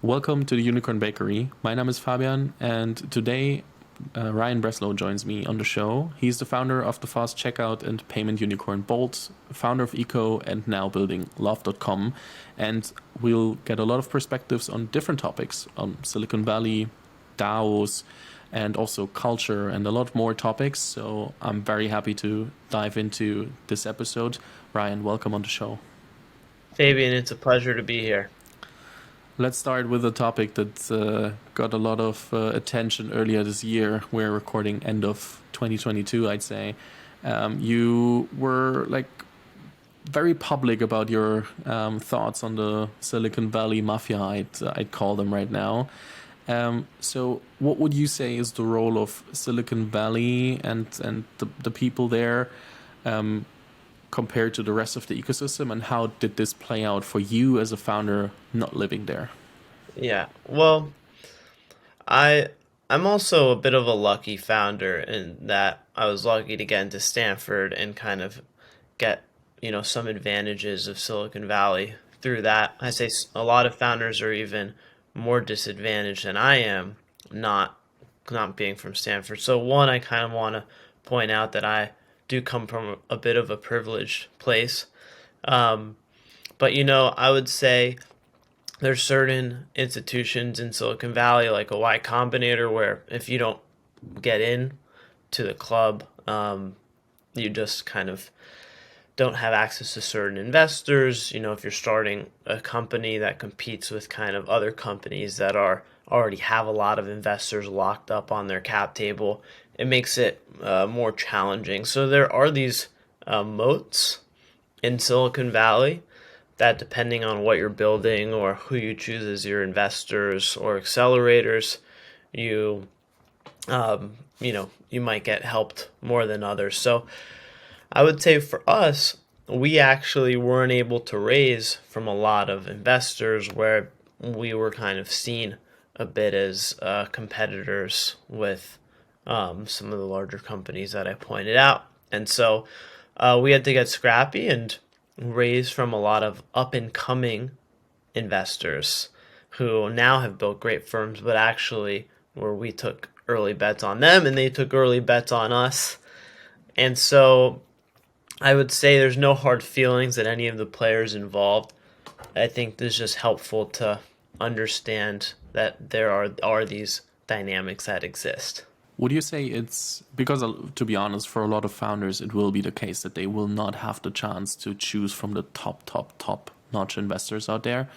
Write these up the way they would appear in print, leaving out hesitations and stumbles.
Welcome to the Unicorn Bakery. My name is Fabian, and today Ryan Breslow joins me on the show. He's the founder of the fast checkout and payment unicorn Bolt, founder of Eco, and now building Love.com. And we'll get a lot of perspectives on different topics on Silicon Valley, DAOs, and also culture, and a lot more topics. So I'm very happy to dive into this episode. Ryan, welcome on the show. Fabian, it's a pleasure to be here. Let's start with a topic that got a lot of attention earlier this year. We're recording end of 2022, I'd say. You were like very public about your thoughts on the Silicon Valley mafia, I'd call them right now. So, what would you say is the role of Silicon Valley and the people there compared to the rest of the ecosystem, and how did this play out for you as a founder not living there? Yeah. Well, I I'm also a bit of a lucky founder in that I was lucky to get into Stanford and kind of get, some advantages of Silicon Valley through that. I say a lot of founders are even more disadvantaged than I am not being from Stanford. So one, I kind of want to point out that I do come from a bit of a privileged place. Um, but I would say there's certain institutions in Silicon Valley, like a Y Combinator, where if you don't get in to the club, you just kind of don't have access to certain investors. If you're starting a company that competes with kind of other companies that are already have a lot of investors locked up on their cap table, it makes it more challenging. So there are these moats in Silicon Valley that, depending on what you're building or who you choose as your investors or accelerators, you you might get helped more than others. So I would say for us, we actually weren't able to raise from a lot of investors where we were kind of seen a bit as competitors with some of the larger companies that I pointed out. And so we had to get scrappy and raise from a lot of up and coming investors who now have built great firms, but actually where we took early bets on them and they took early bets on us. And so I would say there's no hard feelings at any of the players involved. I think this is just helpful to understand that there are these dynamics that exist. Would you say it's because, to be honest, for a lot of founders, it will be the case that they will not have the chance to choose from the top notch investors out there?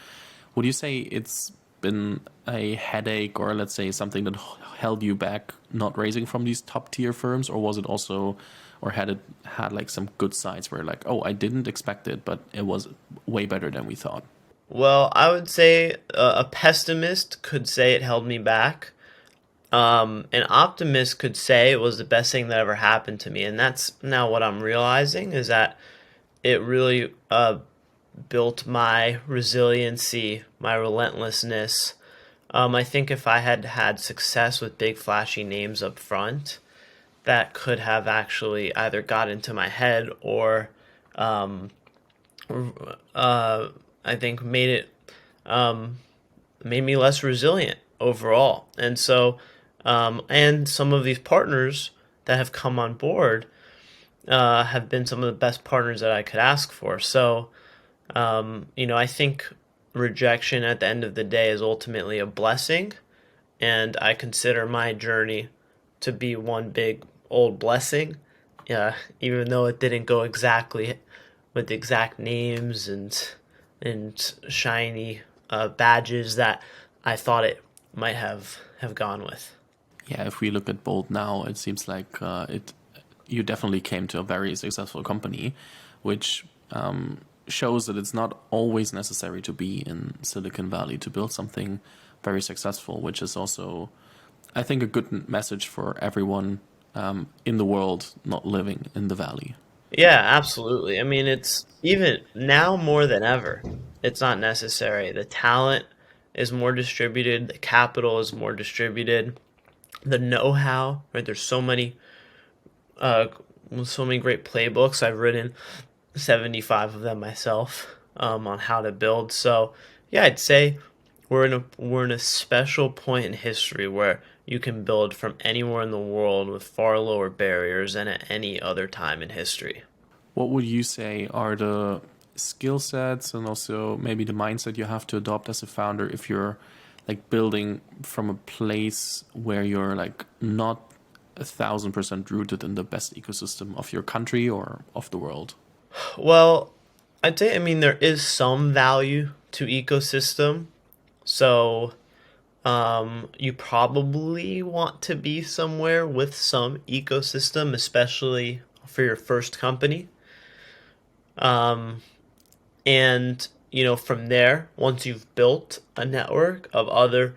Would you say it's been a headache, or let's say something that held you back not raising from these top tier firms, or was it also, or had like some good sides where like, oh, I didn't expect it, but it was way better than we thought? Well, I would say a pessimist could say it held me back. An optimist could say it was the best thing that ever happened to me, and that's now what I'm realizing is that it really built my resiliency, my relentlessness. I think if I had had success with big flashy names up front, that could have actually either got into my head or um, uh, I think um, made me less resilient overall. And so, and some of these partners that have come on board have been some of the best partners that I could ask for. So, I think rejection at the end of the day is ultimately a blessing, and I consider my journey to be one big old blessing. Even though it didn't go exactly with the exact names and shiny badges that I thought it might have gone with. Yeah, if we look at Bolt now, it seems like it you definitely came to a very successful company, which shows that it's not always necessary to be in Silicon Valley to build something very successful, which is also, I think, a good message for everyone in the world not living in the valley. Yeah, absolutely. I mean, it's even now more than ever. It's not necessary. The talent is more distributed, the capital is more distributed, the know-how, right? There's uh, so many great playbooks. I've written 75 of them myself on how to build. So, yeah, I'd say we're in a special point in history where you can build from anywhere in the world with far lower barriers than at any other time in history. What would you say are the skill sets and also maybe the mindset you have to adopt as a founder if you're like building from a place where you're like not 1,000% rooted in the best ecosystem of your country or of the world? Well, I'd say, I mean, there is some value to ecosystem. So, you probably want to be somewhere with some ecosystem, especially for your first company. Um, and, from there, once you've built a network of other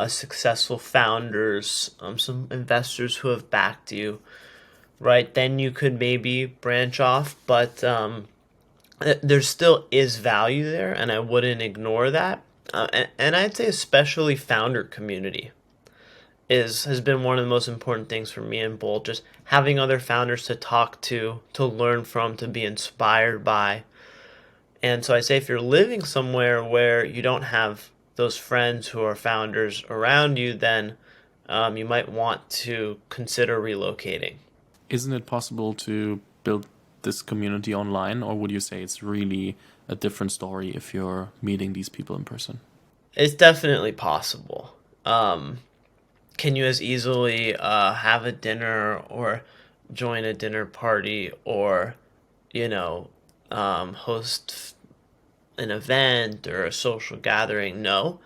successful founders, some investors who have backed you, right, then you could maybe branch off. But there still is value there, and I wouldn't ignore that. And I'd say especially founder community has been one of the most important things for me in Bolt. Just having other founders to talk to learn from, to be inspired by. And so I say if you're living somewhere where you don't have those friends who are founders around you, then you might want to consider relocating. Isn't it possible to build this community online, or would you say it's really a different story if you're meeting these people in person? It's definitely possible. Can you as easily have a dinner or join a dinner party or, host an event or a social gathering? No.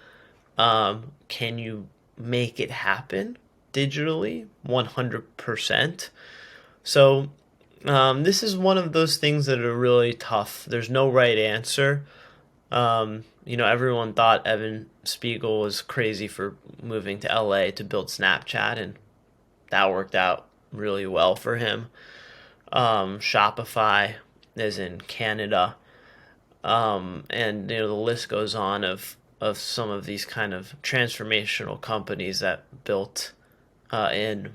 Can you make it happen digitally? 100%. So, this is one of those things that are really tough. There's no right answer. Everyone thought Evan Spiegel was crazy for moving to LA to build Snapchat, and that worked out really well for him. Shopify is in Canada. And the list goes on of some of these kind of transformational companies that built in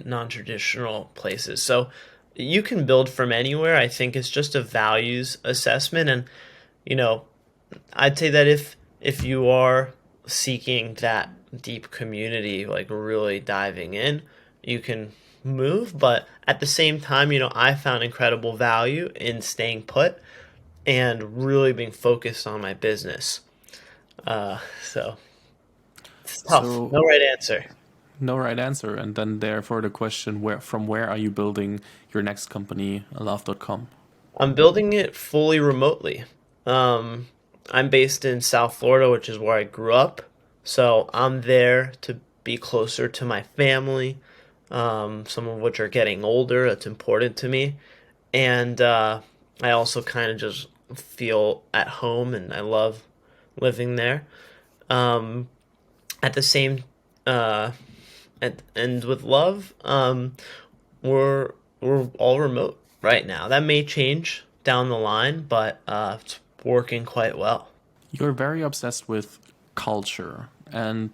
non-traditional places. So you can build from anywhere. I think it's just a values assessment, and you know, I'd say that if you are seeking that deep community, like really diving in, you can move. But at the same time, I found incredible value in staying put and really being focused on my business. So it's tough. So No right answer. no right answer. And then therefore the question, where are you building your next company, love.com? I'm building it fully remotely. Um, I'm based in South Florida, which is where I grew up. So I'm there to be closer to my family, some of which are getting older. That's important to me. And I also kind of just feel at home and I love living there. Um, at the same, uh, and with love, we're we're all remote right now. That may change down the line, but it's working quite well. You're very obsessed with culture, and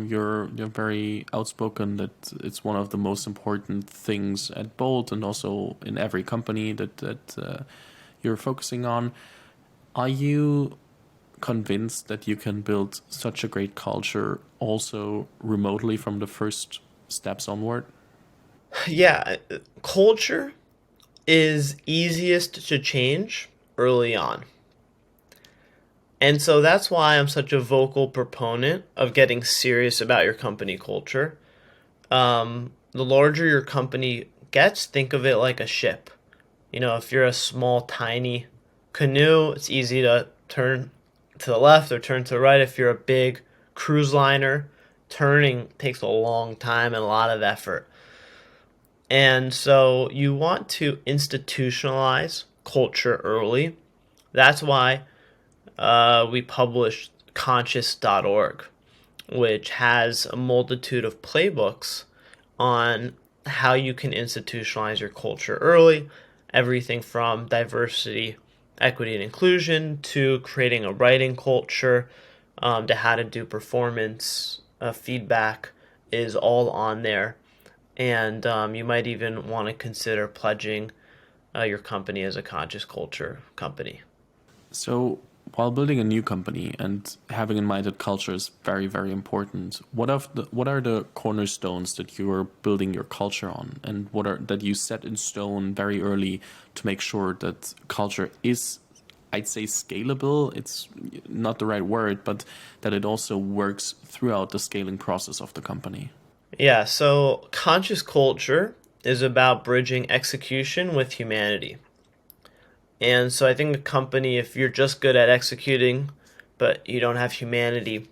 you're very outspoken that it's one of the most important things at Bolt and also in every company that you're focusing on. Are you convinced that you can build such a great culture also remotely from the first steps onward? Yeah, culture is easiest to change early on. And so that's why I'm such a vocal proponent of getting serious about your company culture. The larger your company gets, think of it like a ship. If you're a small, tiny canoe, it's easy to turn to the left or turn to the right. If you're a big cruise liner, turning takes a long time and a lot of effort. And so you want to institutionalize culture early. That's why we published conscious.org, which has a multitude of playbooks on how you can institutionalize your culture early, everything from diversity, equity, and inclusion to creating a writing culture, to how to do performance feedback is all on there. And you might even want to consider pledging your company as a conscious culture company. So while building a new company and having in mind that culture is very, very important, what are the cornerstones that you're building your culture on, and what are that you set in stone very early to make sure that culture is, I'd say, scalable? It's not the right word, but that it also works throughout the scaling process of the company. Yeah, so conscious culture is about bridging execution with humanity. And so I think a company, if you're just good at executing, but you don't have humanity,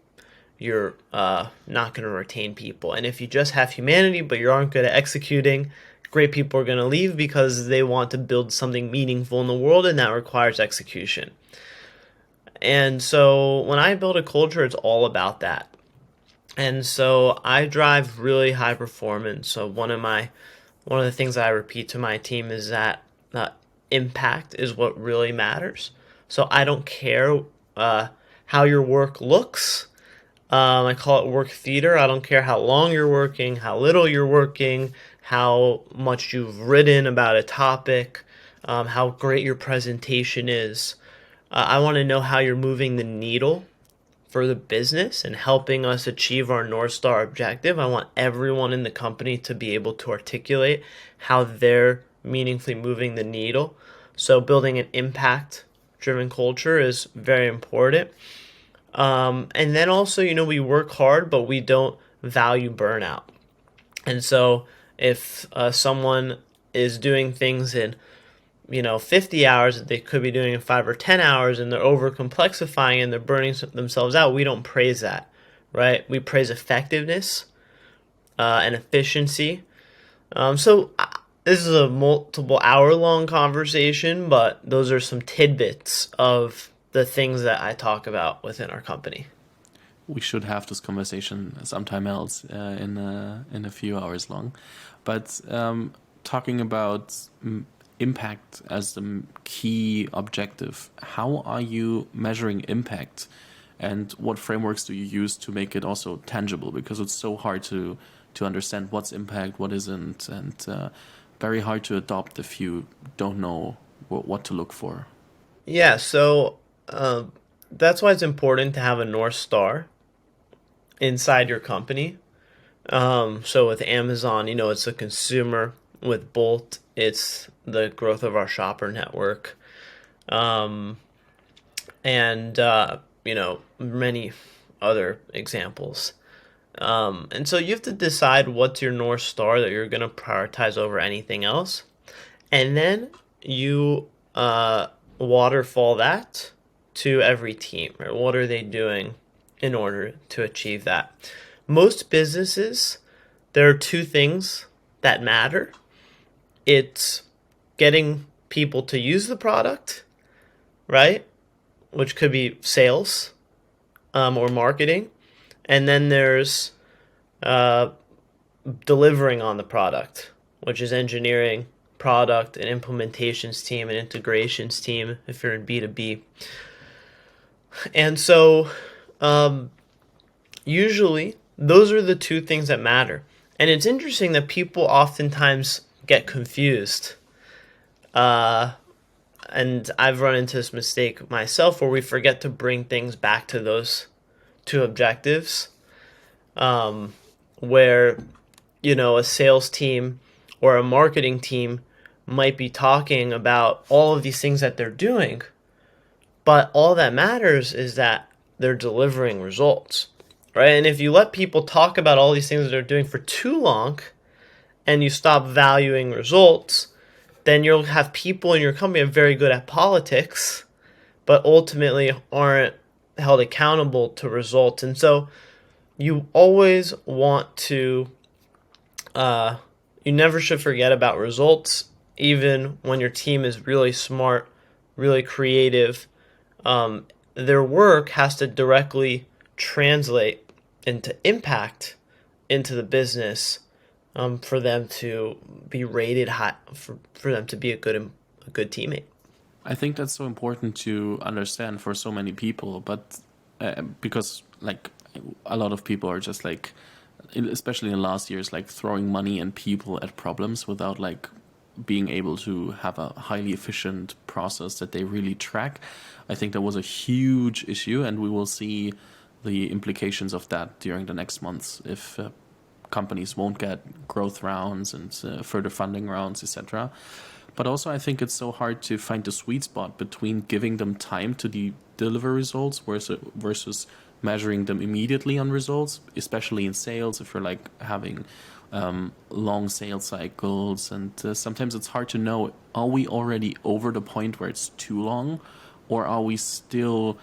you're not going to retain people. And if you just have humanity, but you aren't good at executing, great people are going to leave because they want to build something meaningful in the world, and that requires execution. And so when I build a culture, it's all about that. And so I drive really high performance. So one of the things I repeat to my team is that impact is what really matters. So I don't care how your work looks. I call it work theater. I don't care how long you're working, how little you're working, how much you've written about a topic, how great your presentation is. I want to know how you're moving the needle for the business and helping us achieve our North Star objective. I want everyone in the company to be able to articulate how they're meaningfully moving the needle. So building an impact driven culture is very important. And then also, we work hard, but we don't value burnout. And so if someone is doing things in 50 hours that they could be doing in 5 or 10 hours, and they're over complexifying and they're burning themselves out, we don't praise that, right? We praise effectiveness and efficiency. This is a multiple hour long conversation, but those are some tidbits of the things that I talk about within our company. We should have this conversation sometime else in a few hours long. But talking about impact as the key objective, how are you measuring impact, and what frameworks do you use to make it also tangible? Because it's so hard to understand what's impact, what isn't, and very hard to adopt if you don't know what to look for. Yeah, so that's why it's important to have a North Star inside your company. So with Amazon, it's a consumer. With Bolt, it's the growth of our shopper network. And many other examples. And so you have to decide what's your North Star that you're going to prioritize over anything else. And then you waterfall that to every team, right? What are they doing in order to achieve that? Most businesses, there are two things that matter. It's getting people to use the product, right? Which could be sales or marketing. And then there's delivering on the product, which is engineering, product, and implementations team, and integrations team if you're in B2B. And so usually those are the two things that matter. And it's interesting that people oftentimes get confused. And I've run into this mistake myself where we forget to bring things back to those two objectives. Where, a sales team or a marketing team might be talking about all of these things that they're doing, but all that matters is that they're delivering results, right? And if you let people talk about all these things that they're doing for too long and you stop valuing results, then you'll have people in your company that are very good at politics, but ultimately aren't held accountable to results. And so you always want to, you never should forget about results, even when your team is really smart, really creative. Their work has to directly translate into impact into the business for them to be rated high, for them to be a good teammate. I think that's so important to understand for so many people, but because a lot of people are just especially in the last years, throwing money and people at problems without being able to have a highly efficient process that they really track. I think that was a huge issue, and we will see the implications of that during the next months if companies won't get growth rounds and further funding rounds, etc. But also, I think it's so hard to find the sweet spot between giving them time to deliver results versus measuring them immediately on results, especially in sales, if you're like having long sales cycles. And sometimes it's hard to know, are we already over the point where it's too long, or are we still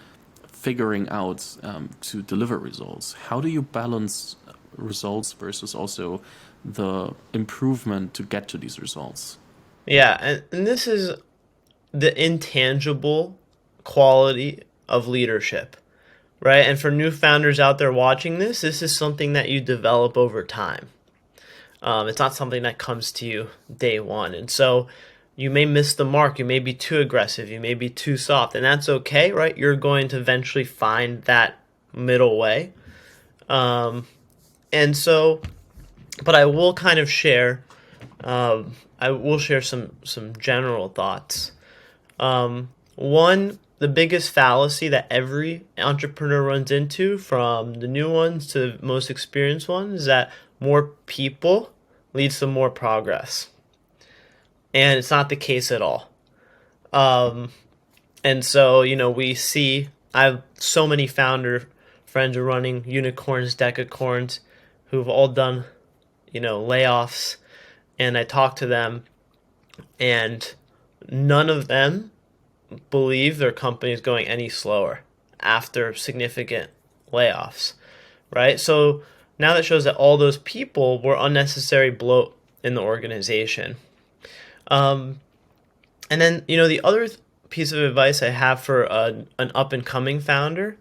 figuring out to deliver results? How do you balance results versus also the improvement to get to these results? Yeah, and this is the intangible quality of leadership, right? And for new founders out there watching this, this is something that you develop over time. It's not something that comes to you day one. And so you may miss the mark. You may be too aggressive. You may be too soft. And that's okay, right? You're going to eventually find that middle way. And so, but I will kind of share, I will share some general thoughts. One, the biggest fallacy that every entrepreneur runs into, from the new ones to the most experienced ones, is that more people leads to more progress. And it's not the case at all. And so, we see, I have so many founder friends who are running unicorns, decacorns, who've all done, layoffs. And I talk to them, and none of them believe their company is going any slower after significant layoffs, right? So now that shows that all those people were unnecessary bloat in the organization. And then, the other piece of advice I have for an up-and-coming founder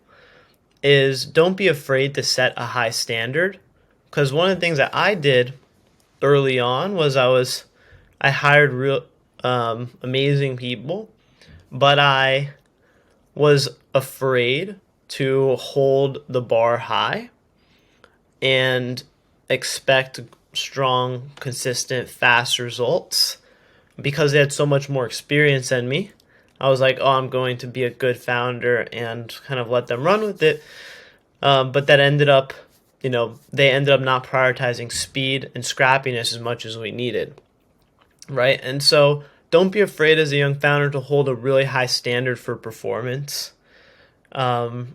is don't be afraid to set a high standard. Because one of the things that I did early on was I hired real amazing people, but I was afraid to hold the bar high and expect strong, consistent, fast results because they had so much more experience than me. I was like, oh, I'm going to be a good founder and kind of let them run with it. But that ended up, they ended up not prioritizing speed and scrappiness as much as we needed, right? And so don't be afraid as a young founder to hold a really high standard for performance. You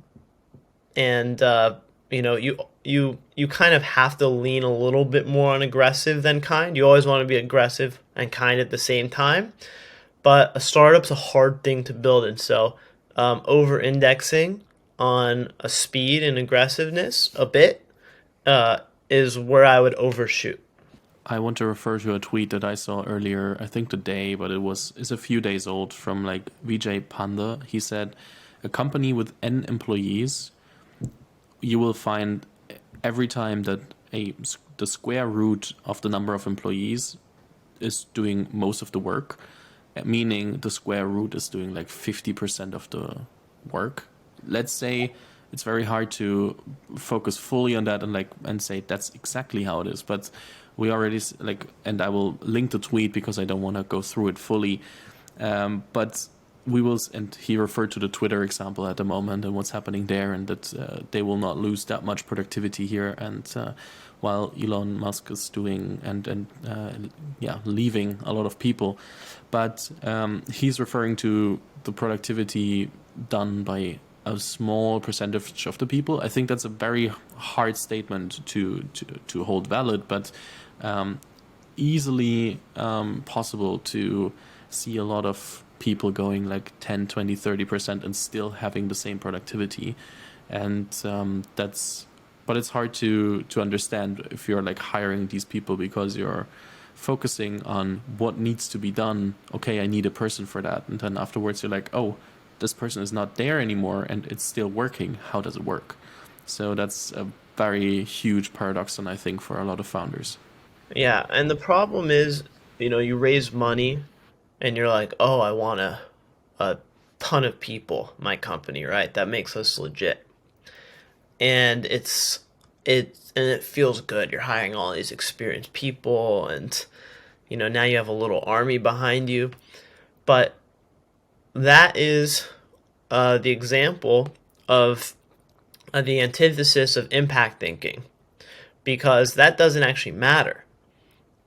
kind of have to lean a little bit more on aggressive than kind. You always want to be aggressive and kind at the same time. But a startup's a hard thing to build. And so over-indexing on a speed and aggressiveness a bit is where I would overshoot. I want to refer to a tweet that I saw earlier, I think today, but it's a few days old, from like Vijay Panda. He said, a company with N employees, you will find every time that the square root of the number of employees is doing most of the work, meaning the square root is doing like 50% of the work. Let's say it's very hard to focus fully on that and say that's exactly how it is, but we already and I will link the tweet because I don't want to go through it fully, but we will, and he referred to the Twitter example at the moment and what's happening there, and that they will not lose that much productivity here, and while Elon Musk is doing and leaving a lot of people, but he's referring to the productivity done by a small percentage of the people. I think that's a very hard statement to hold valid, but easily possible to see a lot of people going like 10, 20, 30% and still having the same productivity. And but it's hard to understand if you're like hiring these people because you're focusing on what needs to be done. Okay, I need a person for that. And then afterwards you're like, oh, this person is not there anymore and it's still working. How does it work? So that's a very huge paradox, I think, for a lot of founders. Yeah, and the problem is, you raise money and you're like, oh, I want a ton of people, my company, right? That makes us legit. And it feels good. You're hiring all these experienced people and now you have a little army behind you. But that is the example of the antithesis of impact thinking, because that doesn't actually matter,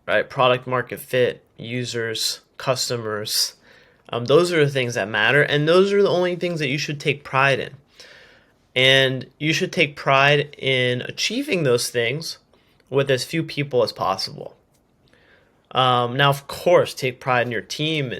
right? Product market fit, users, customers, those are the things that matter, and those are the only things that you should take pride in. And you should take pride in achieving those things with as few people as possible. Now, of course, take pride in your team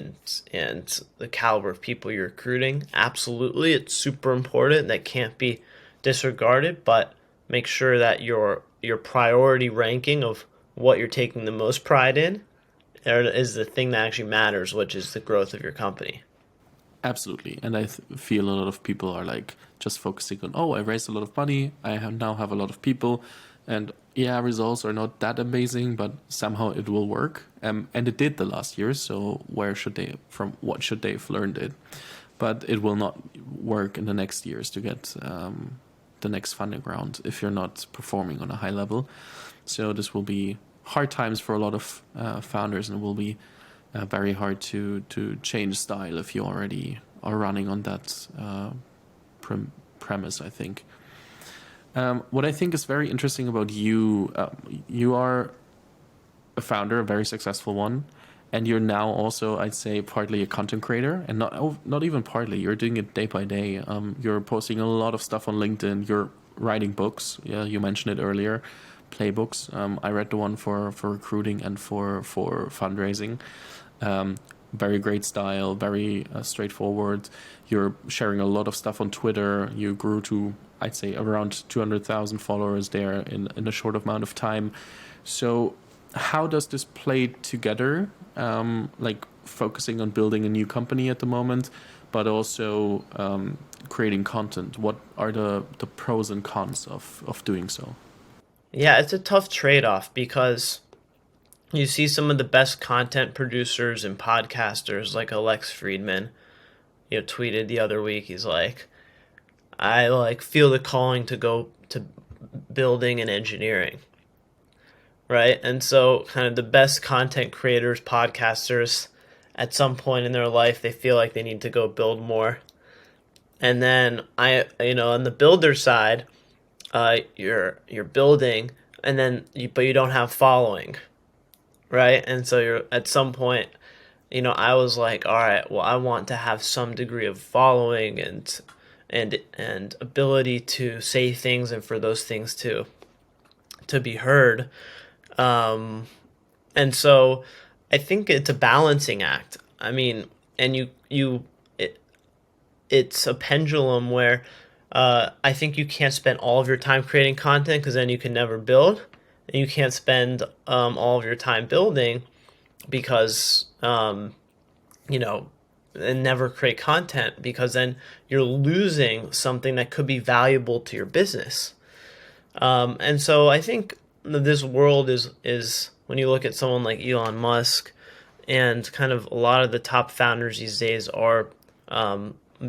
and the caliber of people you're recruiting. Absolutely, it's super important. That can't be disregarded. But make sure that your priority ranking of what you're taking the most pride in is the thing that actually matters, which is the growth of your company. Absolutely. And I feel a lot of people are like just focusing on, oh, I raised a lot of money. Now have a lot of people. And yeah, results are not that amazing, but somehow it will work. And it did the last year. So from what should they have learned it? But it will not work in the next years to get the next funding round if you're not performing on a high level. So this will be hard times for a lot of founders, and it will be very hard to change style if you already are running on that premise, I think. What I think is very interesting about you, you are a founder, a very successful one, and you're now also, I'd say, partly a content creator, and not even partly. You're doing it day by day. You're posting a lot of stuff on LinkedIn. You're writing books. Yeah, you mentioned it earlier, playbooks. I read the one for recruiting and for fundraising. Very great style, very straightforward. You're sharing a lot of stuff on Twitter. You grew to, I'd say, around 200,000 followers there in a short amount of time. So how does this play together? Like focusing on building a new company at the moment, but also creating content. What are the pros and cons of doing so? Yeah, it's a tough trade-off because you see some of the best content producers and podcasters like Alex Friedman, tweeted the other week. He's like, I like feel the calling to go to building and engineering, right? And so kind of the best content creators, podcasters, at some point in their life, they feel like they need to go build more. And then on the builder side, you're building, and then but you don't have following, right? And so you're at some point, I was like, all right, well, I want to have some degree of following and ability to say things and for those things to be heard. And so I think it's a balancing act. I mean, and it's a pendulum where I think you can't spend all of your time creating content because then you can never build. And you can't spend all of your time building because, and never create content because then you're losing something that could be valuable to your business. And so I think this world is when you look at someone like Elon Musk and kind of a lot of the top founders these days are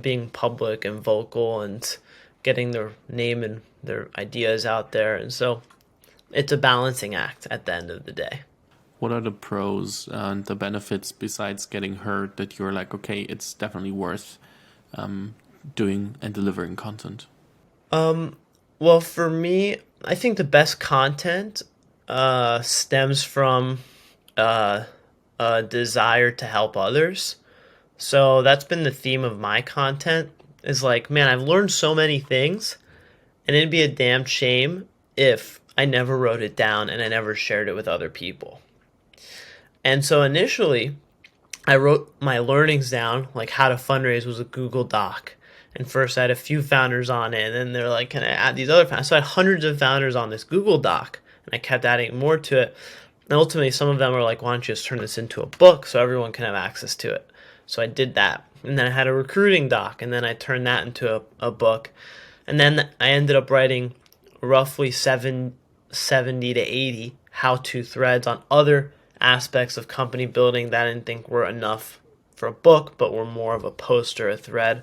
being public and vocal and getting their name and their ideas out there. And so it's a balancing act at the end of the day. What are the pros and the benefits besides getting heard that you're like, okay, it's definitely worth doing and delivering content? Well, for me, I think the best content stems from a desire to help others. So that's been the theme of my content is like, man, I've learned so many things, and it'd be a damn shame if I never wrote it down and I never shared it with other people. And so initially, I wrote my learnings down, like how to fundraise was a Google Doc. And first I had a few founders on it, and then they're like, can I add these other founders? So I had hundreds of founders on this Google Doc, and I kept adding more to it. And ultimately, some of them were like, why don't you just turn this into a book so everyone can have access to it? So I did that. And then I had a recruiting doc, and then I turned that into a book. And then I ended up writing roughly 70 to 80 how-to threads on other aspects of company building that I didn't think were enough for a book, but were more of a post or a thread.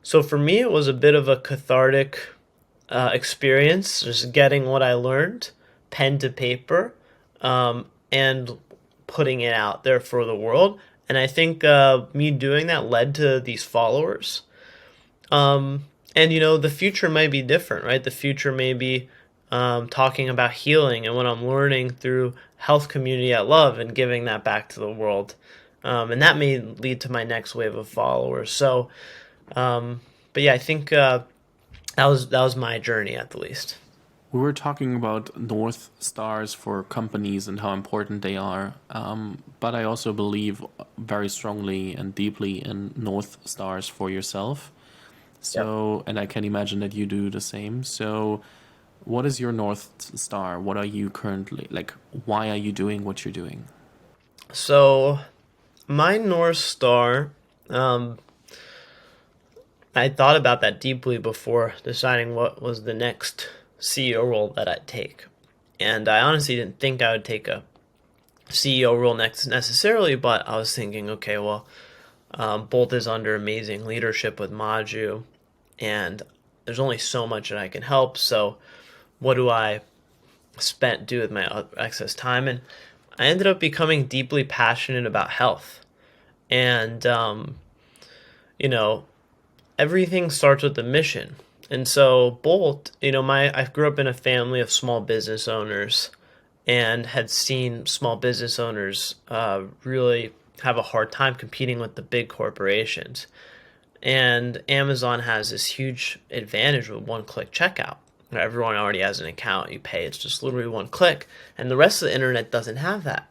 So for me, it was a bit of a cathartic experience, just getting what I learned, pen to paper, and putting it out there for the world. And I think me doing that led to these followers. And the future may be different, right? The future may be talking about healing and what I'm learning through health community at Love and giving that back to the world. And that may lead to my next wave of followers. So, but yeah, I think that was my journey at the least. We were talking about North Stars for companies and how important they are, but I also believe very strongly and deeply in North Stars for yourself. Yep. So, and I can imagine that you do the same. So, what is your North Star? What are you currently like? Why are you doing what you're doing? So my North Star, um, I thought about that deeply before deciding what was the next CEO role that I'd take. And I honestly didn't think I would take a CEO role next necessarily, but I was thinking, okay, well, Bolt is under amazing leadership with Maju, and there's only so much that I can help. So, what do I do with my excess time? And I ended up becoming deeply passionate about health, and you know, everything starts with the mission. And so Bolt, I grew up in a family of small business owners and had seen small business owners really have a hard time competing with the big corporations. And Amazon has this huge advantage with one-click checkout. Everyone already has an account. You pay. It's just literally one click. And the rest of the internet doesn't have that.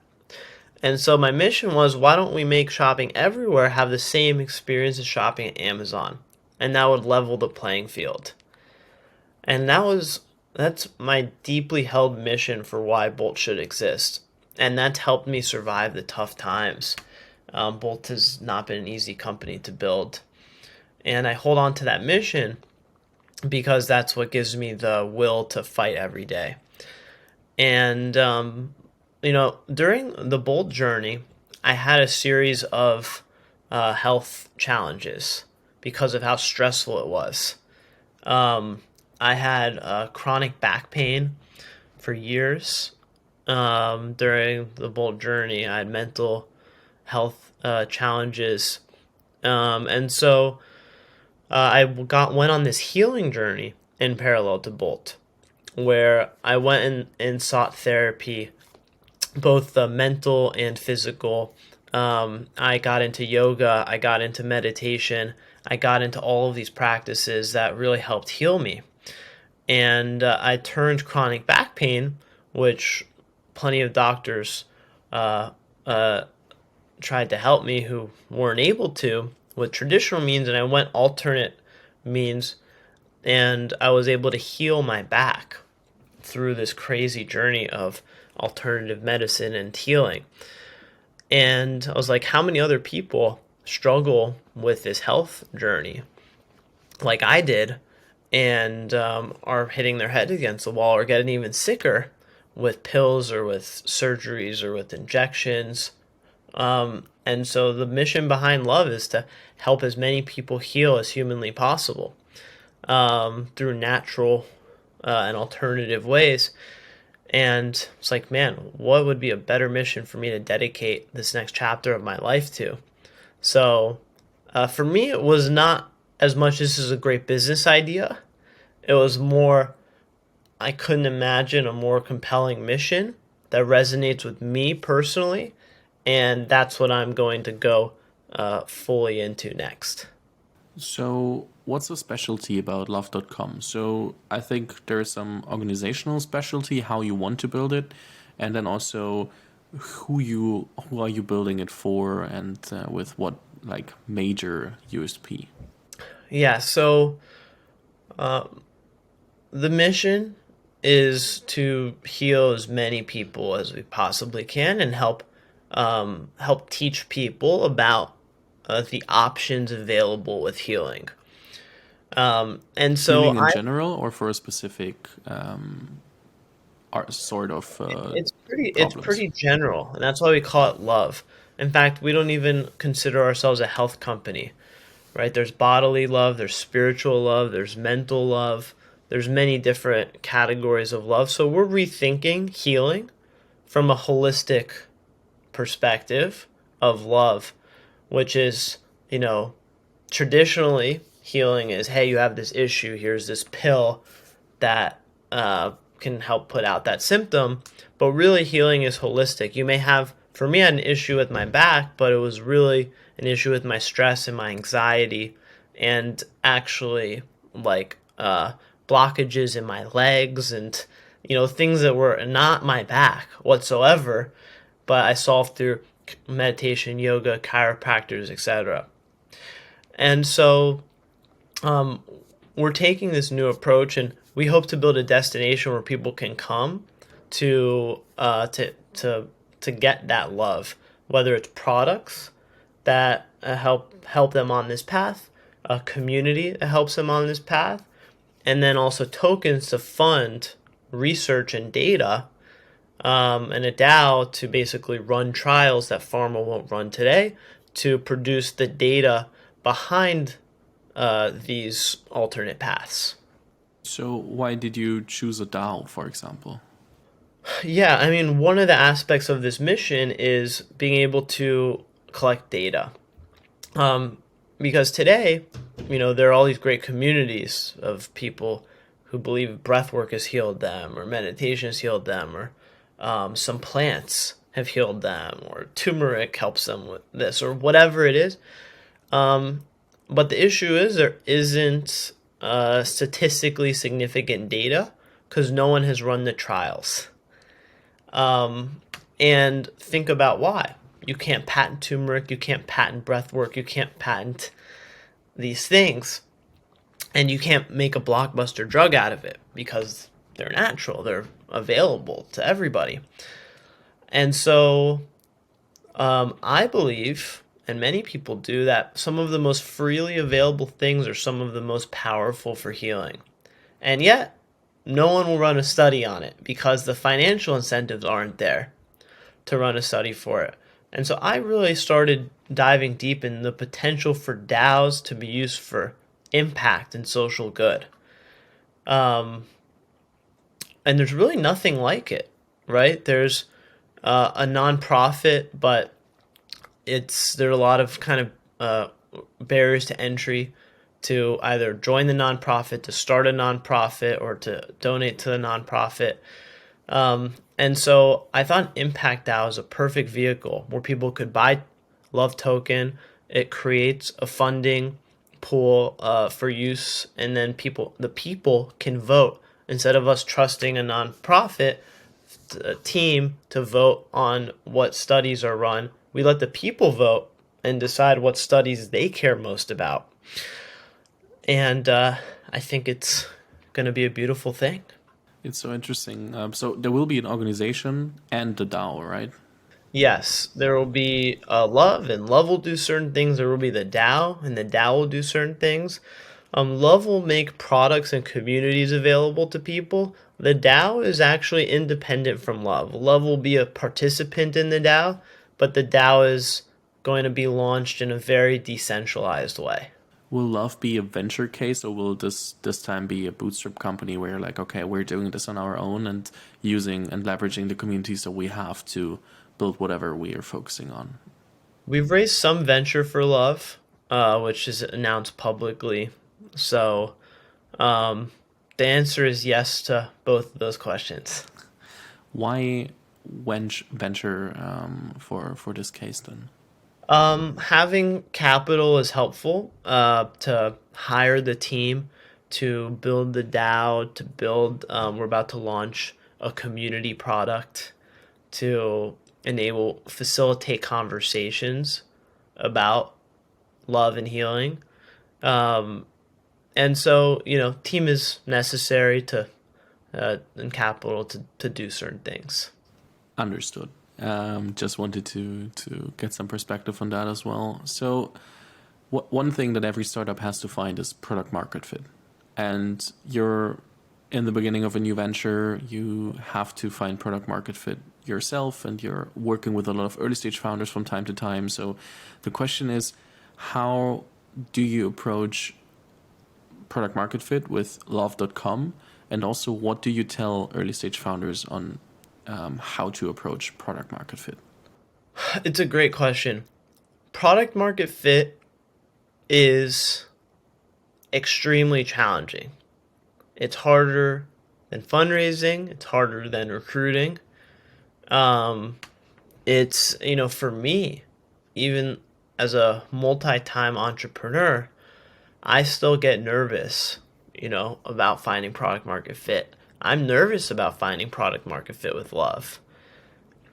And so my mission was, why don't we make shopping everywhere have the same experience as shopping at Amazon? And that would level the playing field. And that's my deeply held mission for why Bolt should exist. And that's helped me survive the tough times. Bolt has not been an easy company to build. And I hold on to that mission because that's what gives me the will to fight every day. And, during the Bolt journey, I had a series of health challenges because of how stressful it was. I had chronic back pain for years during the Bolt journey. I had mental health challenges. And so went on this healing journey in parallel to Bolt, where I went and sought therapy, both mental and physical. I got into yoga, I got into meditation, I got into all of these practices that really helped heal me. And I turned chronic back pain, which plenty of doctors uh, uh, tried to help me who weren't able to with traditional means, and I went alternate means, and I was able to heal my back through this crazy journey of alternative medicine and healing. And I was like, how many other people struggle with this health journey like I did, and are hitting their head against the wall or getting even sicker with pills or with surgeries or with injections? And so the mission behind Love is to help as many people heal as humanly possible through natural and alternative ways. And it's like, man, what would be a better mission for me to dedicate this next chapter of my life to? So for me, it was not as much this is a great business idea. It was more, I couldn't imagine a more compelling mission that resonates with me personally. And that's what I'm going to go fully into next. So, what's the specialty about love.com? So, I think there's some organizational specialty, how you want to build it, and then also who are you building it for, and with what like major USP. Yeah, so the mission is to heal as many people as we possibly can and help teach people about the options available with healing. And so Healing in general, or for a specific sort of it's problems. pretty general, and that's why we call it love. In fact, we don't even consider ourselves a health company, right? There's bodily love, there's spiritual love, there's mental love, there's many different categories of love. So we're rethinking healing from a holistic perspective of love. which is, traditionally healing is, hey, you have this issue, here's this pill that can help put out that symptom. But really, healing is holistic. You may have, for me, I had an issue with my back, but it was really an issue with my stress and my anxiety, and actually blockages in my legs, and things that were not my back whatsoever, but I solved through meditation, yoga, chiropractors, etc. And so we're taking this new approach, and we hope to build a destination where people can come to get that love, whether it's products that help them on this path, a community that helps them on this path, and then also tokens to fund research and data, and a DAO to basically run trials that pharma won't run today, to produce the data behind these alternate paths. So why did you choose a DAO, for example? Yeah, I mean, one of the aspects of this mission is being able to collect data. Because today, there are all these great communities of people who believe breath work has healed them, or meditation has healed them, or some plants have healed them, or turmeric helps them with this, or whatever it is. But the issue is there isn't statistically significant data because no one has run the trials. And think about why. You can't patent turmeric, you can't patent breath work, you can't patent these things, and you can't make a blockbuster drug out of it because they're natural, they're available to everybody. And so I believe, and many people do, that some of the most freely available things are some of the most powerful for healing. And yet, no one will run a study on it because the financial incentives aren't there to run a study for it. And so I really started diving deep in the potential for DAOs to be used for impact and social good. And there's really nothing like it, right? There's a nonprofit, but there are a lot of kind of barriers to entry to either join the nonprofit, to start a nonprofit, or to donate to the nonprofit. And so I thought Impact DAO is a perfect vehicle where people could buy Love Token. It creates a funding pool for use, and then the people can vote. Instead of us trusting a nonprofit team to vote on what studies are run, we let the people vote and decide what studies they care most about. And I think it's going to be a beautiful thing. It's so interesting. So there will be an organization and the DAO, right? Yes, there will be Love, and Love will do certain things. There will be the DAO, and the DAO will do certain things. Love will make products and communities available to people. The DAO is actually independent from Love. Love will be a participant in the DAO, but the DAO is going to be launched in a very decentralized way. Will Love be a venture case, or will this time be a bootstrap company where you're like, okay, we're doing this on our own and using and leveraging the communities that we have to build whatever we are focusing on? We've raised some venture for Love, which is announced publicly. So the answer is yes to both of those questions. Why venture for this case then? Having capital is helpful to hire the team, to build the DAO, to build, we're about to launch a community product to facilitate conversations about love and healing. And so, team is necessary and capital to do certain things. Understood. Just wanted to get some perspective on that as well. So one thing that every startup has to find is product market fit. And you're in the beginning of a new venture, you have to find product market fit yourself, and you're working with a lot of early stage founders from time to time. So the question is, how do you approach product market fit with love.com? And also, what do you tell early stage founders on how to approach product market fit? It's a great question. Product market fit is extremely challenging. It's harder than fundraising. It's harder than recruiting. Um, it's, for me, even as a multi-time entrepreneur, I still get nervous, about finding product market fit. I'm nervous about finding product market fit with love.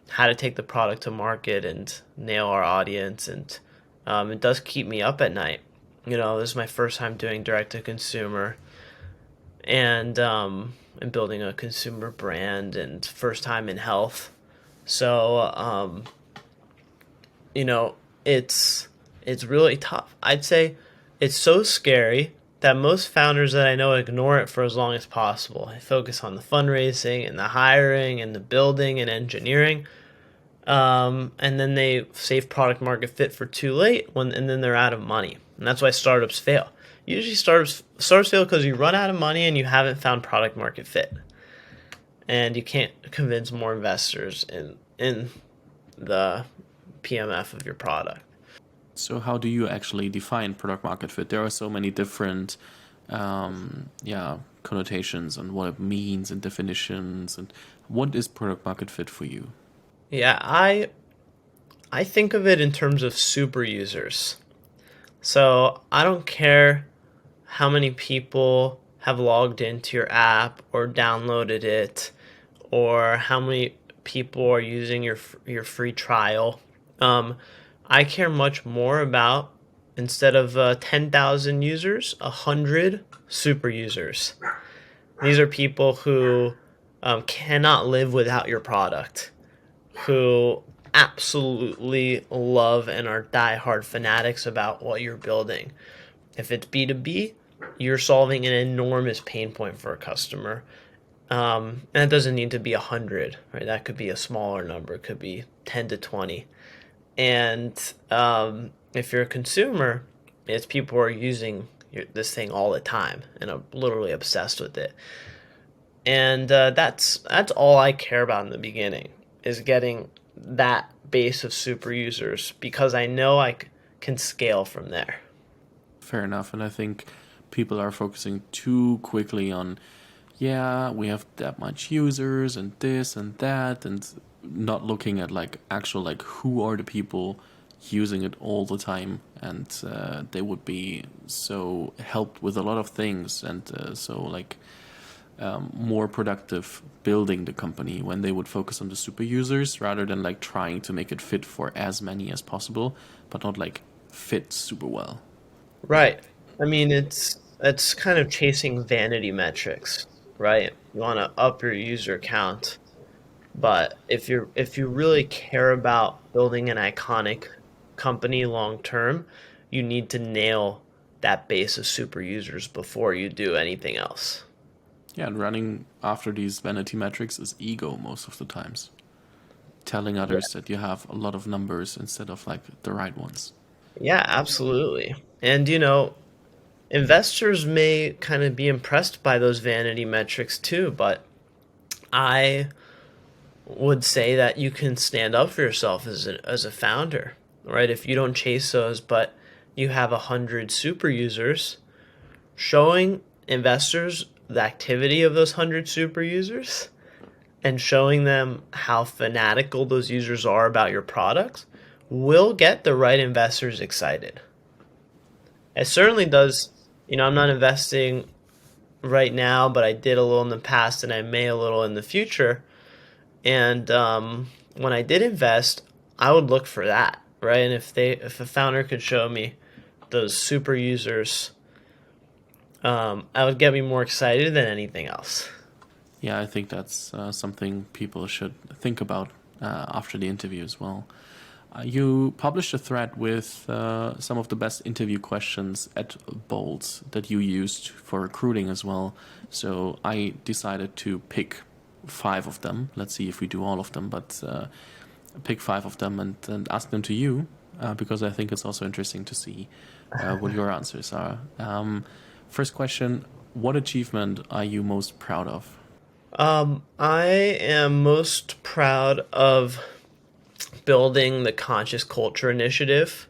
How to take the product to market and nail our audience. And it does keep me up at night. This is my first time doing direct to consumer and building a consumer brand and first time in health. So, it's really tough. I'd say it's so scary that most founders that I know ignore it for as long as possible. They focus on the fundraising and the hiring and the building and engineering. And then they save product market fit for too late and then they're out of money. And that's why startups fail. Usually startups fail because you run out of money and you haven't found product market fit. And you can't convince more investors in the PMF of your product. So how do you actually define product market fit? There are so many different connotations on what it means and definitions. And what is product market fit for you? Yeah, I think of it in terms of super users. So I don't care how many people have logged into your app or downloaded it, or how many people are using your free trial. I care much more about, instead of 10,000 users, 100 super users. These are people who cannot live without your product, who absolutely love and are diehard fanatics about what you're building. If it's B2B, you're solving an enormous pain point for a customer. And it doesn't need to be 100, right? That could be a smaller number. It could be 10 to 20. And if you're a consumer, it's people who are using this thing all the time and are literally obsessed with it. And that's all I care about in the beginning, is getting that base of super users, because I know I can scale from there. Fair enough. And I think people are focusing too quickly on, we have that much users and this and that, and not looking at actual who are the people using it all the time, and they would be so helped with a lot of things, and more productive building the company when they would focus on the super users rather than trying to make it fit for as many as possible, but not fit super well. Right. I mean, it's kind of chasing vanity metrics, right? You want to up your user count, but if you really care about building an iconic company long term, you need to nail that base of super users before you do anything else. Yeah, and running after these vanity metrics is ego most of the times. Telling others that you have a lot of numbers instead of the right ones. Yeah, absolutely. And investors may kind of be impressed by those vanity metrics too, but I would say that you can stand up for yourself as a founder, right? If you don't chase those, but you have 100 super users, showing investors the activity of those 100 super users and showing them how fanatical those users are about your products will get the right investors excited. It certainly does. I'm not investing right now, but I did a little in the past and I may a little in the future. And when I did invest, I would look for that, right? And if a founder could show me those super users, I would get me more excited than anything else. Yeah, I think that's something people should think about after the interview as well. You published a thread with some of the best interview questions at Bolt that you used for recruiting as well. So I decided to pick 5 of them. Let's see if we do all of them, but pick 5 of them and ask them to you because I think it's also interesting to see what your answers are. First question, what achievement are you most proud of? I am most proud of building the Conscious Culture Initiative,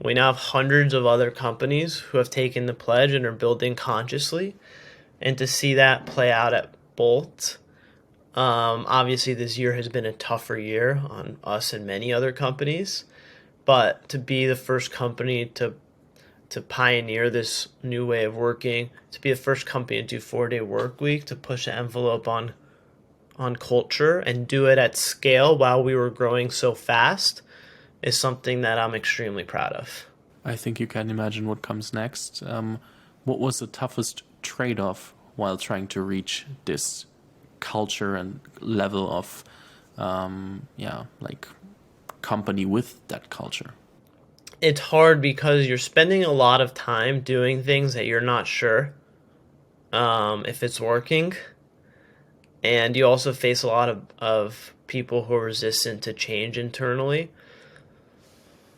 We now have hundreds of other companies who have taken the pledge and are building consciously. And to see that play out at Bolt, obviously this year has been a tougher year on us and many other companies. But to be the first company to pioneer this new way of working, to be the first company to do 4-day work week, to push the envelope on culture and do it at scale while we were growing so fast is something that I'm extremely proud of. I think you can imagine what comes next. What was the toughest trade-off while trying to reach this culture and level of, like company with that culture? It's hard because you're spending a lot of time doing things that you're not sure if it's working. And you also face a lot of people who are resistant to change internally.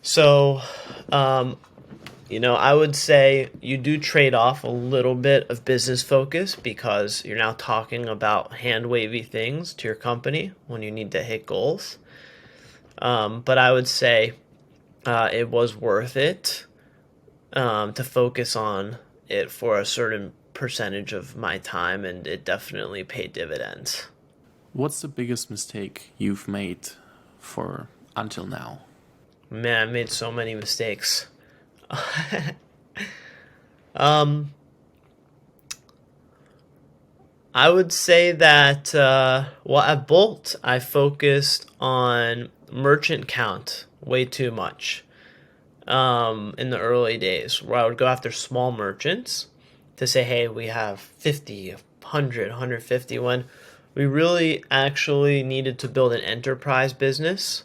So, I would say you do trade off a little bit of business focus because you're now talking about hand wavy things to your company when you need to hit goals. But I would say it was worth it to focus on it for a certain percentage of my time, and it definitely paid dividends. What's the biggest mistake you've made for until now? Man, I made so many mistakes. um, I would say that, at Bolt, I focused on merchant count way too much in the early days, where I would go after small merchants to say, hey, we have 50, 100, 150, when we really actually needed to build an enterprise business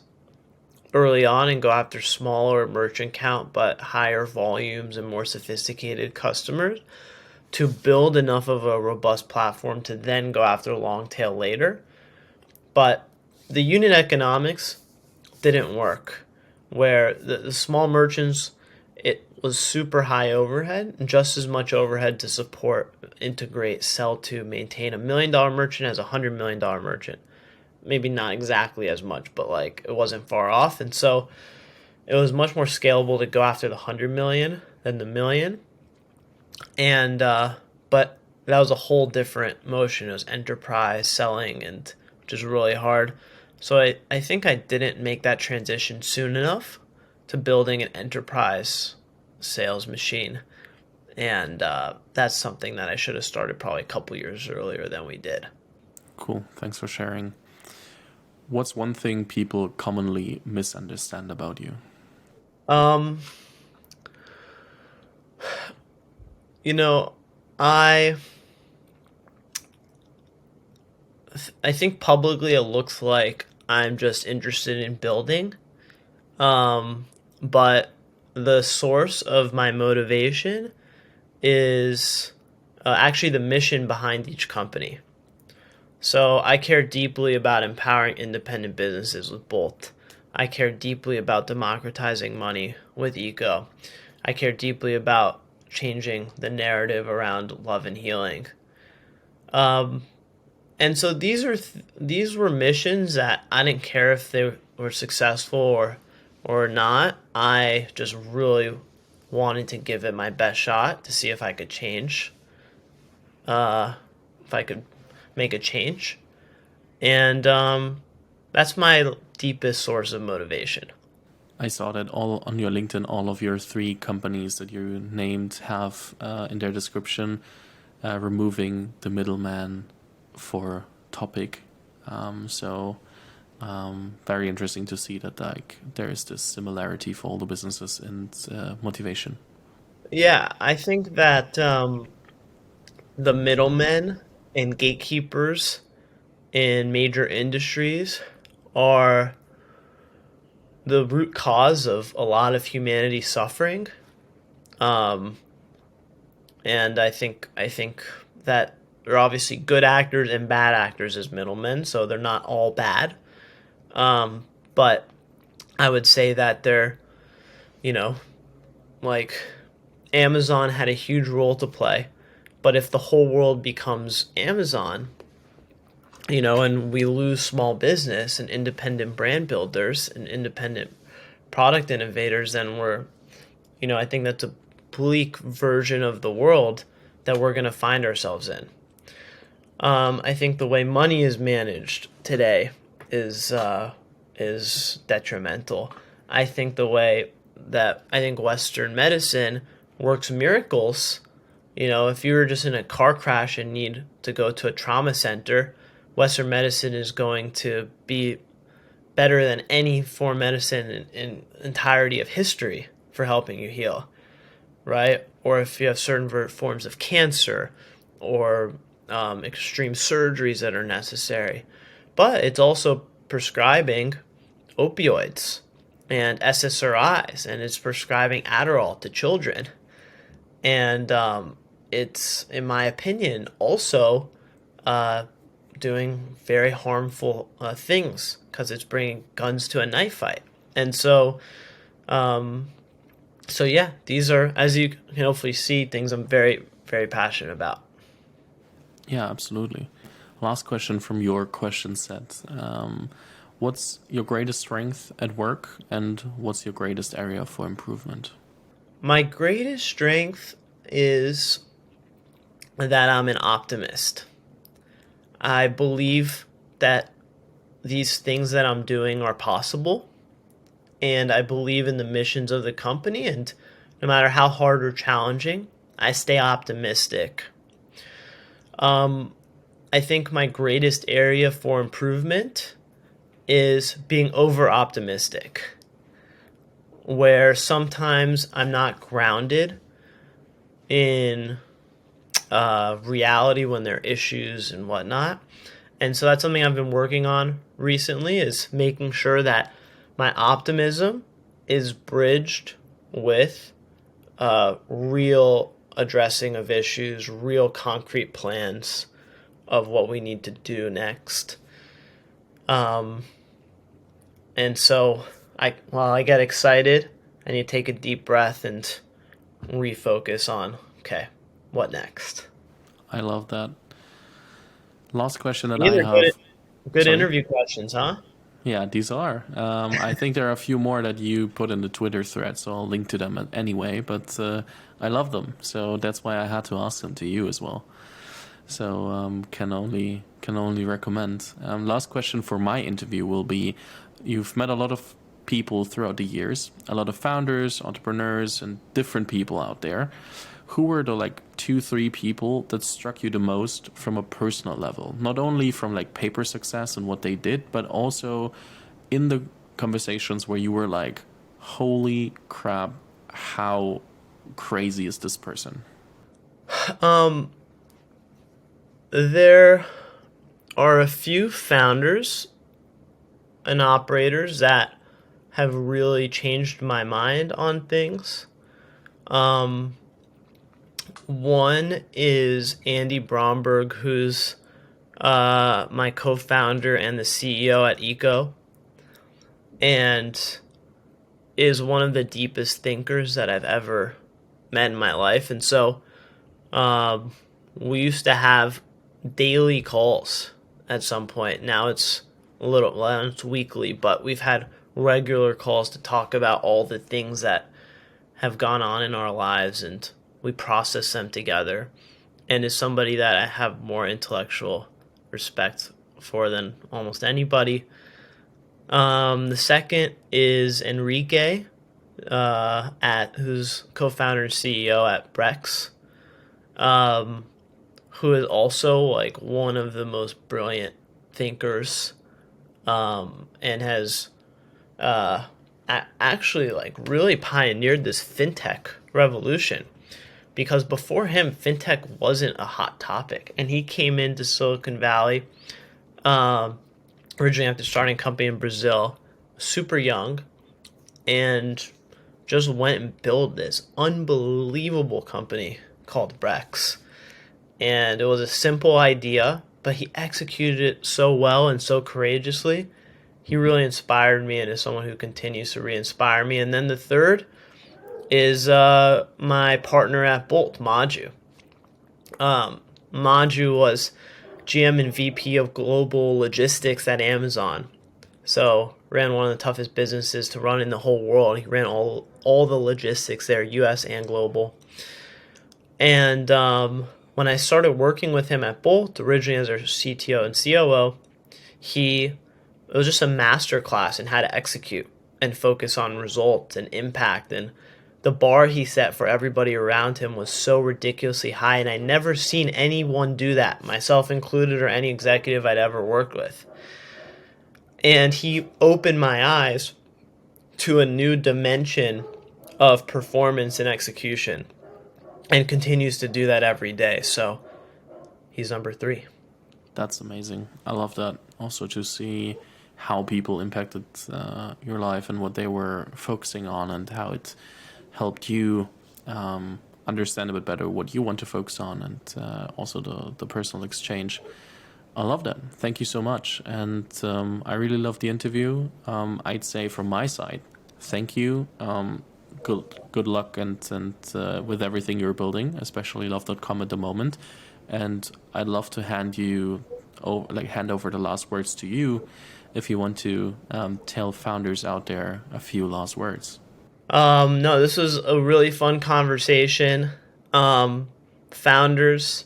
early on and go after smaller merchant count but higher volumes and more sophisticated customers to build enough of a robust platform to then go after long tail later. But the unit economics didn't work, where the small merchants, it was super high overhead, just as much overhead to support, integrate, sell to, maintain $1 million merchant as a $100 million merchant. Maybe not exactly as much, but like it wasn't far off. And so it was much more scalable to go after the 100 million than the million. And but that was a whole different motion. It was enterprise selling, and which is really hard. So I think I didn't make that transition soon enough to building an enterprise sales machine. And that's something that I should have started probably a couple years earlier than we did. Cool. Thanks for sharing. What's one thing people commonly misunderstand about you? Um, I think publicly it looks like I'm just interested in building. But the source of my motivation is actually the mission behind each company. So I care deeply about empowering independent businesses with Bolt. I care deeply about democratizing money with Eco. I care deeply about changing the narrative around love and healing. And so these were missions that I didn't care if they were successful or not. I just really wanted to give it my best shot to see if I could change, if I could make a change. And that's my deepest source of motivation. I saw that all on your LinkedIn, all of your 3 companies that you named have in their description removing the middleman for topic. Very interesting to see that like there is this similarity for all the businesses and motivation. Yeah, I think that the middlemen and gatekeepers in major industries are the root cause of a lot of humanity suffering. Um, and I think that there are obviously good actors and bad actors as middlemen, so they're not all bad. But I would say that they're, you know, like Amazon had a huge role to play. But if the whole world becomes Amazon, and we lose small business and independent brand builders and independent product innovators, then we're I think that's a bleak version of the world that we're going to find ourselves in. I think the way money is managed today is detrimental. I think Western medicine works miracles. If you were just in a car crash and need to go to a trauma center, Western medicine is going to be better than any form of medicine in entirety of history for helping you heal, right? Or if you have certain forms of cancer or extreme surgeries that are necessary. But it's also prescribing opioids and SSRIs, and it's prescribing Adderall to children. And it's, in my opinion, also doing very harmful things because it's bringing guns to a knife fight. And so yeah, these are, as you can hopefully see, things I'm very, very passionate about. Yeah, absolutely. Last question from your question set. What's your greatest strength at work, and what's your greatest area for improvement? My greatest strength is that I'm an optimist. I believe that these things that I'm doing are possible, and I believe in the missions of the company, and no matter how hard or challenging, I stay optimistic. I think my greatest area for improvement is being over optimistic, where sometimes I'm not grounded in reality when there are issues and whatnot. And so that's something I've been working on recently, is making sure that my optimism is bridged with real addressing of issues, real concrete plans of what we need to do next. And so while I get excited, I need to take a deep breath and refocus on, okay, what next? I love that. Last question that These I are have. good Sorry? interview questions, huh? Yeah, these are. I think there are a few more that you put in the Twitter thread, so I'll link to them anyway. But I love them, so that's why I had to ask them to you as well. So can only recommend. Last question for my interview will be: you've met a lot of people throughout the years, a lot of founders, entrepreneurs, and different people out there. Who were the 2, 3 people that struck you the most from a personal level? Not only from paper success and what they did, but also in the conversations where you were like, holy crap, how crazy is this person? There are a few founders and operators that have really changed my mind on things. One is Andy Bromberg, who's my co-founder and the CEO at Eco, and is one of the deepest thinkers that I've ever met in my life. And so we used to have daily calls at some point. Now it's it's weekly, but we've had regular calls to talk about all the things that have gone on in our lives, and we process them together, and is somebody that I have more intellectual respect for than almost anybody. The second is Enrique, who's co-founder and CEO at Brex, who is also one of the most brilliant thinkers, and has actually really pioneered this fintech revolution. Because before him, fintech wasn't a hot topic, and he came into Silicon Valley originally after starting a company in Brazil, super young, and just went and built this unbelievable company called Brex. And it was a simple idea, but he executed it so well and so courageously. He really inspired me, and is someone who continues to re-inspire me. And then the third is my partner at Bolt, Maju. Maju was GM and VP of Global Logistics at Amazon. So ran one of the toughest businesses to run in the whole world. He ran all all the logistics there, US and global. And when I started working with him at Bolt, originally as our CTO and COO, it was just a master class in how to execute and focus on results and impact. And the bar he set for everybody around him was so ridiculously high, and I never seen anyone do that, myself included, or any executive I'd ever worked with. And he opened my eyes to a new dimension of performance and execution, and continues to do that every day. So he's number 3. That's amazing. I love that. Also to see how people impacted your life and what they were focusing on, and how it helped you understand a bit better what you want to focus on, and also the personal exchange. I love that. Thank you so much. And I really loved the interview. I'd say from my side, thank you. Good luck and with everything you're building, especially love.com at the moment. And I'd love to hand over the last words to you, if you want to tell founders out there a few last words. No, this was a really fun conversation. Founders,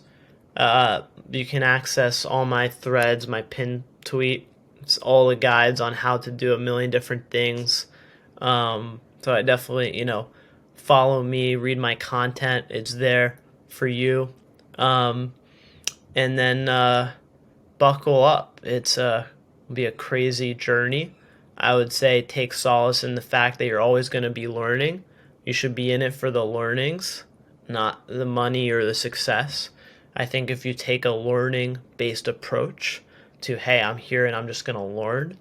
you can access all my threads, my pinned tweet. It's all the guides on how to do a million different things. So I definitely, follow me, read my content. It's there for you. And then buckle up. It's be a crazy journey. I would say take solace in the fact that you're always going to be learning. You should be in it for the learnings, not the money or the success. I think if you take a learning-based approach to, hey, I'm here and I'm just going to learn,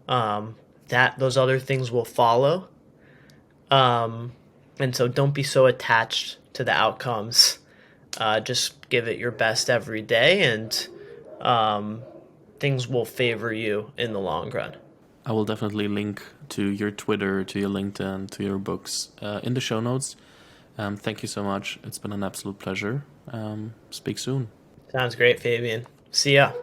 that those other things will follow. And so don't be so attached to the outcomes. Just give it your best every day, and things will favor you in the long run. I will definitely link to your Twitter, to your LinkedIn, to your books in the show notes. Thank you so much. It's been an absolute pleasure. Speak soon. Sounds great, Fabian. See ya.